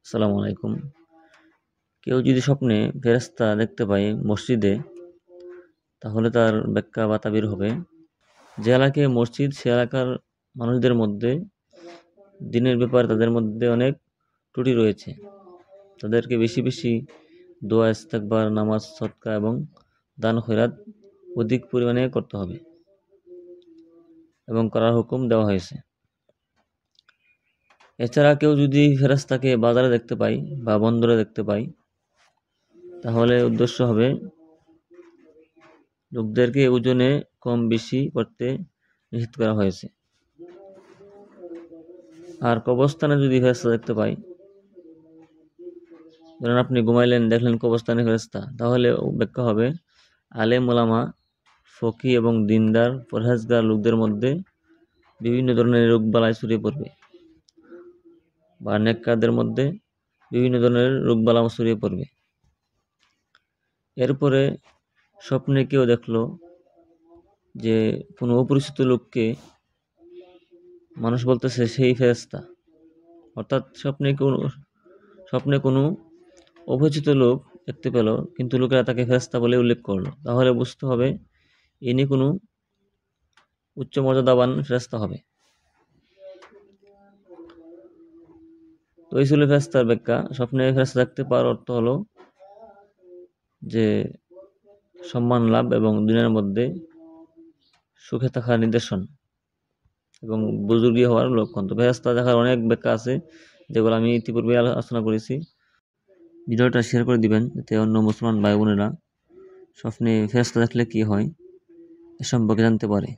আসসালামু আলাইকুম। কেউ যদি স্বপ্নে ফেরেশতা দেখতে পায় মসজিদে, তাহলে তার ব্যাখ্যা বা তাবির হবে, যে এলাকায় মসজিদ সে এলাকার মানুষদের মধ্যে দিনের ব্যাপারে তাদের মধ্যে অনেক ত্রুটি রয়েছে। তাদেরকে বেশি বেশি দোয়া, ইস্তেগফার, নামাজ, সদকা এবং দান খয়রাত অধিক পরিমাণে করতে হবে এবং করার হুকুম দেওয়া হয়েছে। এছাড়া কেউ যদি ফেরেশতাকে বাজারে দেখতে পায় বা বন্দরে দেখতে পায়, তাহলে উদ্দেশ্য হবে লোকদেরকে ওজনে কম বেশি করতে নিষেধ করা হয়েছে। আর কবরস্থানে যদি ফেরেশতা দেখতে পাই, ধরেন আপনি ঘুমাইলেন, দেখলেন কবরস্থানে ফেরেশতা, তাহলে ব্যাখ্যা হবে আলেম ওলামা, ফকি এবং দিনদার পরহেজগার লোকদের মধ্যে বিভিন্ন ধরনের রোগবালাই ছড়িয়ে পড়বে, বা নেককারদের মধ্যে বিভিন্ন ধরনের রোগবালা ছড়িয়ে পড়বে। এরপরে স্বপ্নে কেউ দেখলো যে কোনো অপরিচিত লোককে মানুষ বলতেছে সেই ফেরেশতা, অর্থাৎ স্বপ্নে কোনো অপরিচিত লোক দেখতে পেল, কিন্তু লোকেরা তাকে ফেরেশতা বলে উল্লেখ করলো, তাহলে বুঝতে হবে ইনি কোনো উচ্চ মর্যাদাবান ফেরেশতা হবে। তো এই ছিল ফেরেশতার ব্যাখ্যা। স্বপ্নে ফেরেশতা দেখতে পাওয়ার অর্থ হলো যে সম্মান লাভ এবং দুনিয়ার মধ্যে সুখে থাকার নিদর্শন এবং বুজুর্গি হওয়ার লক্ষণ। তো ফেরেশতা দেখার অনেক ব্যাখ্যা আছে, যেগুলো আমি ইতিপূর্বে আলোচনা করেছি। ভিডিওটা শেয়ার করে দিবেন, যাতে অন্য মুসলমান ভাই বোনেরা স্বপ্নে ফেরেশতা দেখলে কি হয় এ সম্পর্কে জানতে পারে।